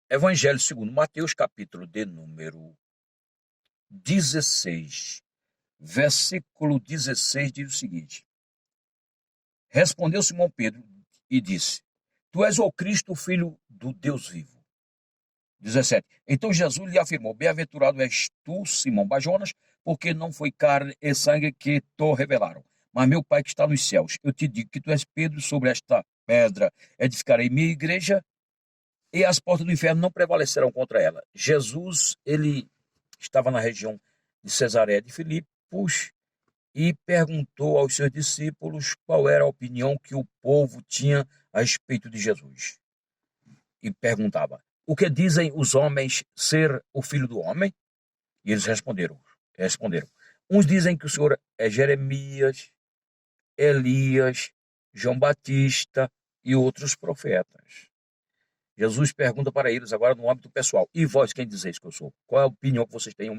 Evangelho segundo Mateus, capítulo de número 16, versículo 16 diz o seguinte: Respondeu Simão Pedro e disse: Tu és o Cristo, o filho do Deus vivo. 17. Então Jesus lhe afirmou: Bem-aventurado és tu, Simão Bajonas, porque não foi carne e sangue que te revelaram, mas meu Pai que está nos céus. Eu te digo que tu és Pedro, sobre esta pedra edificarei minha igreja, e as portas do inferno não prevalecerão contra ela. Jesus, ele estava na região de Cesareia de Filipos e perguntou aos seus discípulos qual era a opinião que o povo tinha a respeito de Jesus. E perguntava: O que dizem os homens ser o filho do homem? E eles responderam: Uns dizem que o Senhor é Jeremias, Elias, João Batista e outros profetas. Jesus pergunta para eles agora no âmbito pessoal: E vós, quem dizeis que eu sou? Qual é a opinião que vocês têm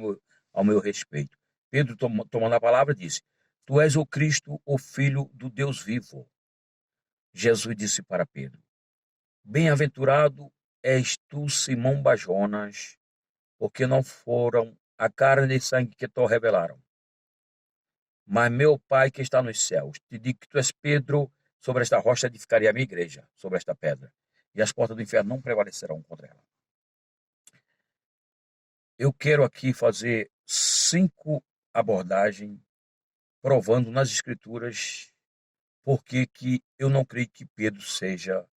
ao meu respeito? Pedro, tomando a palavra, disse: Tu és o Cristo, o Filho do Deus vivo. Jesus disse para Pedro: Bem-aventurado és tu, Simão Bajonas, porque não foram a carne e sangue que te revelaram, mas meu Pai que está nos céus. Te digo que tu és Pedro, sobre esta rocha edificarei a minha igreja, sobre esta pedra, e as portas do inferno não prevalecerão contra ela. Eu quero aqui fazer 5 abordagens provando nas Escrituras porque que eu não creio que Pedro seja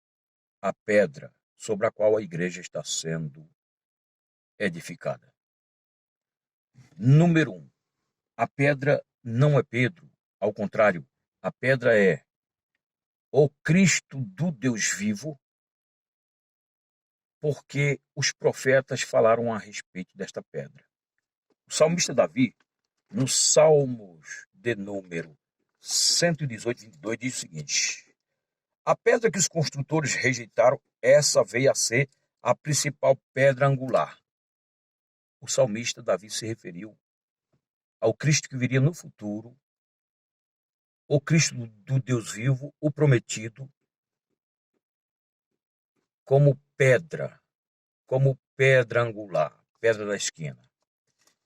a pedra sobre a qual a igreja está sendo edificada. Número 1. A pedra não é Pedro, ao contrário, a pedra é o Cristo do Deus vivo, porque os profetas falaram a respeito desta pedra. O salmista Davi, no Salmos de número 118, 22, diz o seguinte: A pedra que os construtores rejeitaram, essa veio a ser a principal pedra angular. O salmista Davi se referiu ao Cristo que viria no futuro, o Cristo do Deus vivo, o prometido, como pedra angular, pedra da esquina.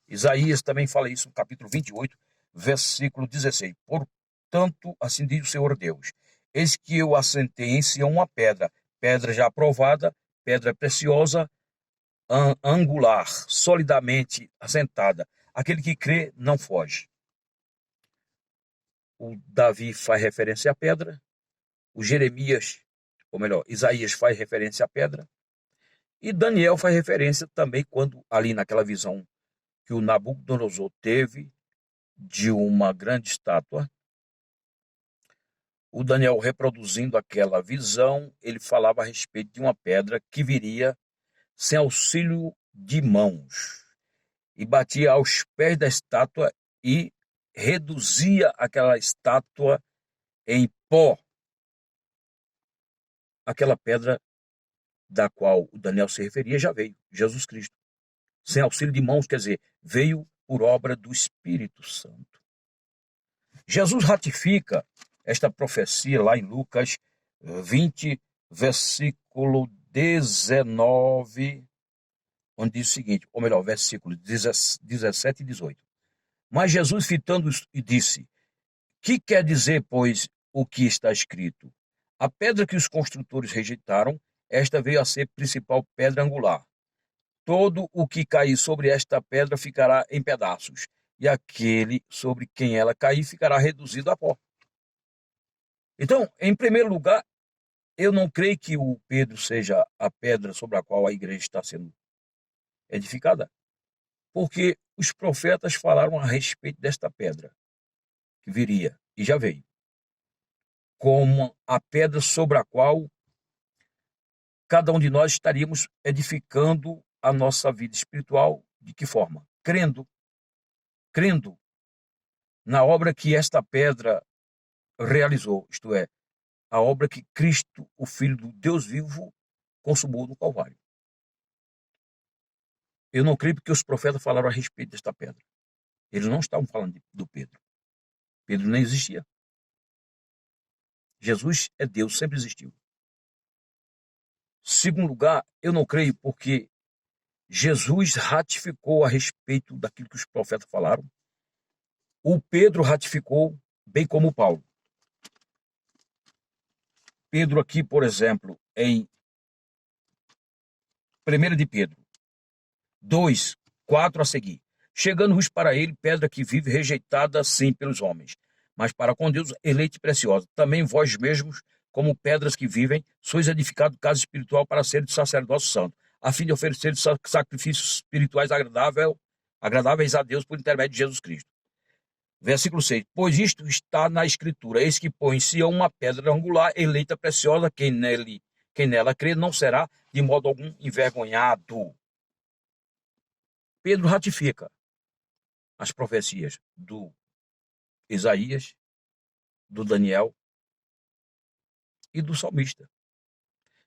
Isaías também fala isso no capítulo 28, versículo 16. Portanto, assim diz o Senhor Deus: Eis que eu assentei em Sião uma pedra, pedra já aprovada, pedra preciosa, angular, solidamente assentada. Aquele que crê não foge. O Davi faz referência à pedra, o Jeremias, ou melhor, Isaías faz referência à pedra, e Daniel faz referência também quando, ali naquela visão que o Nabucodonosor teve de uma grande estátua, o Daniel reproduzindo aquela visão, ele falava a respeito de uma pedra que viria sem auxílio de mãos e batia aos pés da estátua e reduzia aquela estátua em pó. Aquela pedra da qual o Daniel se referia já veio, Jesus Cristo. Sem auxílio de mãos, quer dizer, veio por obra do Espírito Santo. Jesus ratifica esta profecia lá em Lucas 20, versículo 19, onde diz o seguinte, ou melhor, versículo 17 e 18. Mas Jesus, fitando-os, disse: Que quer dizer, pois, o que está escrito? A pedra que os construtores rejeitaram, esta veio a ser principal pedra angular. Todo o que cair sobre esta pedra ficará em pedaços, e aquele sobre quem ela cair ficará reduzido a pó. Então, em primeiro lugar, eu não creio que o Pedro seja a pedra sobre a qual a igreja está sendo edificada, porque os profetas falaram a respeito desta pedra que viria, e já veio, como a pedra sobre a qual cada um de nós estaríamos edificando a nossa vida espiritual. De que forma? Crendo na obra que esta pedra realizou, isto é, a obra que Cristo, o Filho do Deus vivo, consumou no Calvário. Eu não creio porque os profetas falaram a respeito desta pedra. Eles não estavam falando do Pedro. Pedro nem existia. Jesus é Deus, sempre existiu. Segundo lugar, eu não creio porque Jesus ratificou a respeito daquilo que os profetas falaram. O Pedro ratificou, bem como o Paulo. Pedro aqui, por exemplo, em 1 de Pedro 2, 4 a seguir. Chegando-vos para ele, pedra que vive, rejeitada sim pelos homens, mas para com Deus eleita e preciosa. Também vós mesmos, como pedras que vivem, sois edificados casa espiritual para ser de sacerdócio santo, a fim de oferecer sacrifícios espirituais agradáveis a Deus por intermédio de Jesus Cristo. Versículo 6. Pois isto está na Escritura, eis que põe em Sião uma pedra angular, eleita preciosa, quem nela crê não será de modo algum envergonhado. Pedro ratifica as profecias do Isaías, do Daniel e do salmista.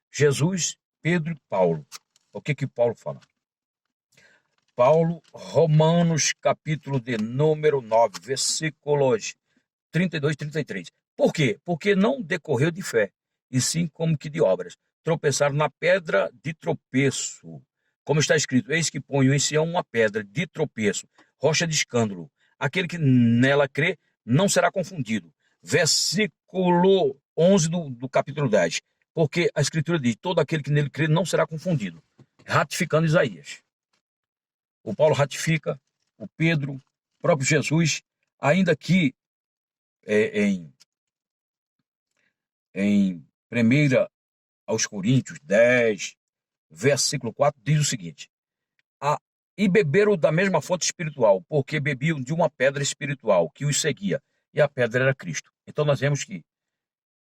Jesus, Pedro e Paulo. O que Paulo fala? Paulo, Romanos, capítulo de número 9, versículos 32 e 33. Por quê? Porque não decorreu de fé, e sim como que de obras. Tropeçaram na pedra de tropeço. Como está escrito, eis que ponho em Sião uma pedra de tropeço, rocha de escândalo. Aquele que nela crê não será confundido. Versículo 11 do capítulo 10. Porque a Escritura diz, todo aquele que nele crê não será confundido. Ratificando Isaías. O Paulo ratifica, o Pedro, o próprio Jesus, ainda que em 1 aos Coríntios 10, versículo 4, diz o seguinte: e beberam da mesma fonte espiritual, porque bebiam de uma pedra espiritual que os seguia, e a pedra era Cristo. Então nós vemos que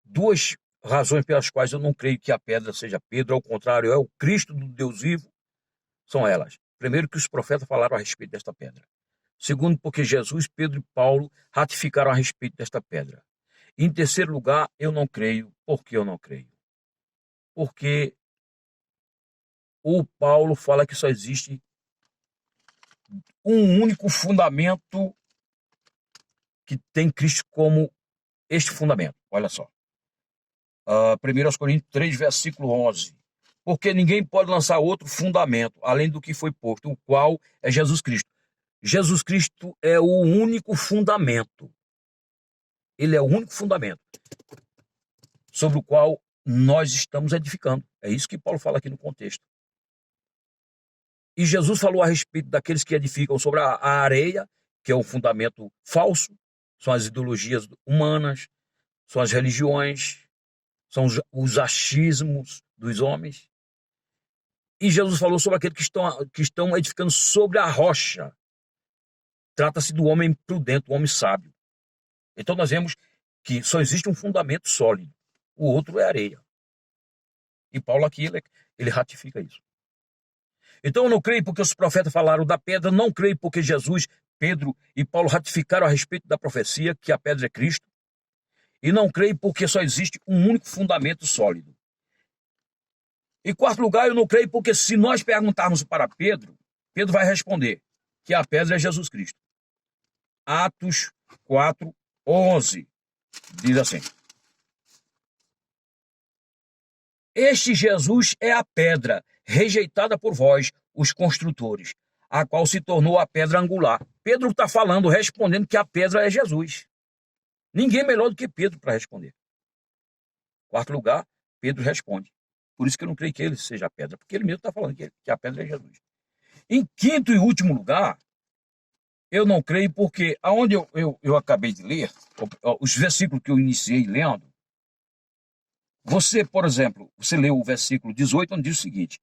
duas razões pelas quais eu não creio que a pedra seja Pedro, ao contrário, é o Cristo do Deus vivo, são elas. Primeiro, que os profetas falaram a respeito desta pedra. Segundo, porque Jesus, Pedro e Paulo ratificaram a respeito desta pedra. Em terceiro lugar, eu não creio. Por que eu não creio? Porque o Paulo fala que só existe um único fundamento que tem Cristo como este fundamento. Olha só. 1 Coríntios 3, versículo 11. Porque ninguém pode lançar outro fundamento, além do que foi posto, o qual é Jesus Cristo. Jesus Cristo é o único fundamento. Ele é o único fundamento sobre o qual nós estamos edificando. É isso que Paulo fala aqui no contexto. E Jesus falou a respeito daqueles que edificam sobre a areia, que é um fundamento falso, são as ideologias humanas, são as religiões, são os achismos dos homens. E Jesus falou sobre aqueles que estão edificando sobre a rocha. Trata-se do homem prudente, do homem sábio. Então nós vemos que só existe um fundamento sólido. O outro é areia. E Paulo aqui, ele ratifica isso. Então eu não creio porque os profetas falaram da pedra, não creio porque Jesus, Pedro e Paulo ratificaram a respeito da profecia que a pedra é Cristo. E não creio porque só existe um único fundamento sólido. Em quarto lugar, eu não creio porque se nós perguntarmos para Pedro, Pedro vai responder que a pedra é Jesus Cristo. Atos 4, 11 diz assim: este Jesus é a pedra rejeitada por vós, os construtores, a qual se tornou a pedra angular. Pedro está falando, respondendo que a pedra é Jesus. Ninguém melhor do que Pedro para responder. Quarto lugar, Pedro responde. Por isso que eu não creio que ele seja a pedra, porque ele mesmo está falando que a pedra é Jesus. Em quinto e último lugar, eu não creio porque, aonde eu acabei de ler, os versículos que eu iniciei lendo, você, por exemplo, você leu o versículo 18, onde diz o seguinte: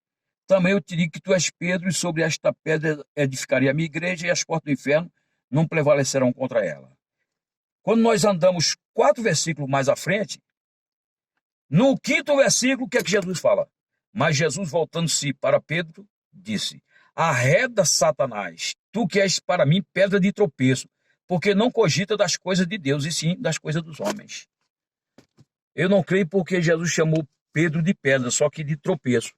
também eu te digo que tu és Pedro, e sobre esta pedra edificarei a minha igreja, e as portas do inferno não prevalecerão contra ela. Quando nós andamos 4 versículos mais à frente, no quinto versículo, o que é que Jesus fala? Mas Jesus, voltando-se para Pedro, disse: arreda, Satanás, tu que és para mim pedra de tropeço, porque não cogita das coisas de Deus, e sim das coisas dos homens. Eu não creio porque Jesus chamou Pedro de pedra, só que de tropeço.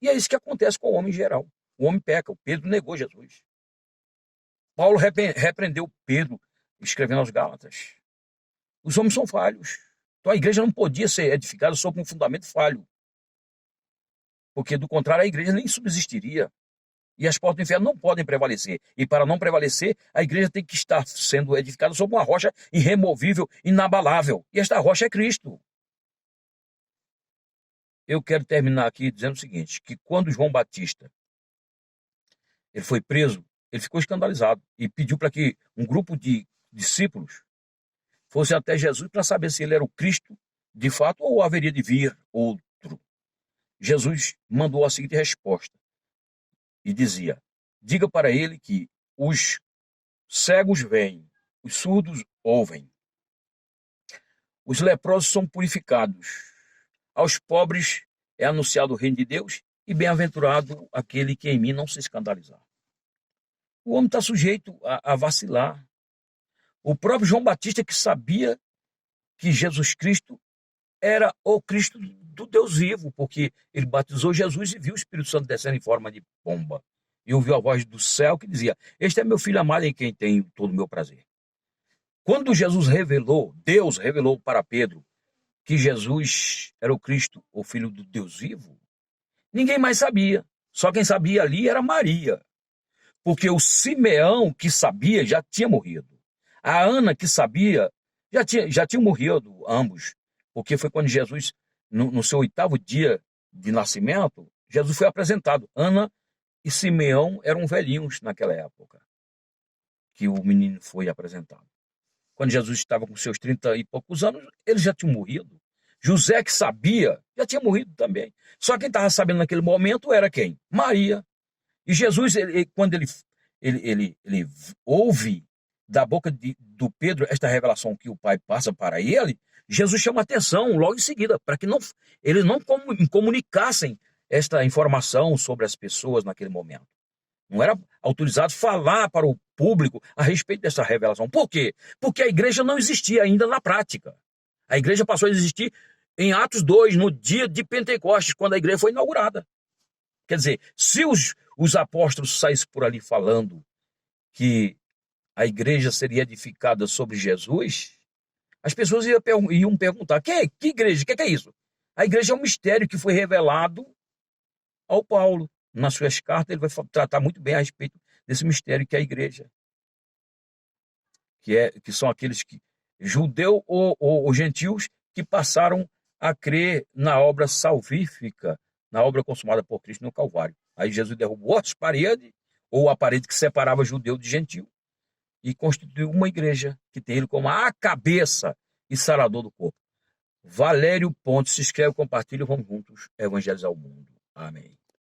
E é isso que acontece com o homem em geral. O homem peca, o Pedro negou Jesus. Paulo repreendeu Pedro, escrevendo aos Gálatas. Os homens são falhos. Então a igreja não podia ser edificada sobre um fundamento falho. porque do contrário a igreja nem subsistiria. E as portas do inferno não podem prevalecer. E para não prevalecer, a igreja tem que estar sendo edificada sobre uma rocha irremovível, inabalável. E esta rocha é Cristo. Eu quero terminar aqui dizendo o seguinte, que quando João Batista ele foi preso, ele ficou escandalizado e pediu para que um grupo de discípulos fosse até Jesus para saber se ele era o Cristo de fato ou haveria de vir outro. Jesus mandou a seguinte resposta e dizia: diga para ele que os cegos veem, os surdos ouvem, os leprosos são purificados, aos pobres é anunciado o reino de Deus e bem-aventurado aquele que em mim não se escandalizar. O homem está sujeito a vacilar. O próprio João Batista, que sabia que Jesus Cristo era o Cristo do Deus vivo, porque ele batizou Jesus e viu o Espírito Santo descendo em forma de pomba. E ouviu a voz do céu que dizia: este é meu filho amado em quem tenho todo o meu prazer. Quando Jesus revelou, Deus revelou para Pedro que Jesus era o Cristo, o Filho do Deus vivo, ninguém mais sabia. Só quem sabia ali era Maria. Porque o Simeão, que sabia, já tinha morrido. A Ana, que sabia, já tinha morrido, ambos. Porque foi quando Jesus, no seu 8º dia de nascimento, Jesus foi apresentado. Ana e Simeão eram velhinhos naquela época que o menino foi apresentado. Quando Jesus estava com seus 30 e poucos anos, eles já tinham morrido. José, que sabia, já tinha morrido também. Só quem estava sabendo naquele momento era quem? Maria. E Jesus, quando ele ouve da boca do Pedro esta revelação que o Pai passa para ele, Jesus chama atenção logo em seguida, para que eles não comunicassem esta informação sobre as pessoas naquele momento. Não era autorizado falar para o público a respeito dessa revelação. Por quê? Porque a igreja não existia ainda na prática. A igreja passou a existir em Atos 2, no dia de Pentecostes, quando a igreja foi inaugurada. Quer dizer, se os apóstolos saíssem por ali falando que a igreja seria edificada sobre Jesus, as pessoas iam perguntar: que igreja? O que é isso? A igreja é um mistério que foi revelado ao Paulo. Nas suas cartas, ele vai tratar muito bem a respeito desse mistério que é a igreja. Que são aqueles que, judeu ou gentios, que passaram a crer na obra salvífica, na obra consumada por Cristo no Calvário. Aí Jesus derrubou as paredes, ou a parede que separava judeu de gentil, e constituiu uma igreja que tem ele como a cabeça e sarador do corpo. Valério Pontes, se inscreve, compartilha, vamos juntos evangelizar o mundo. Amém.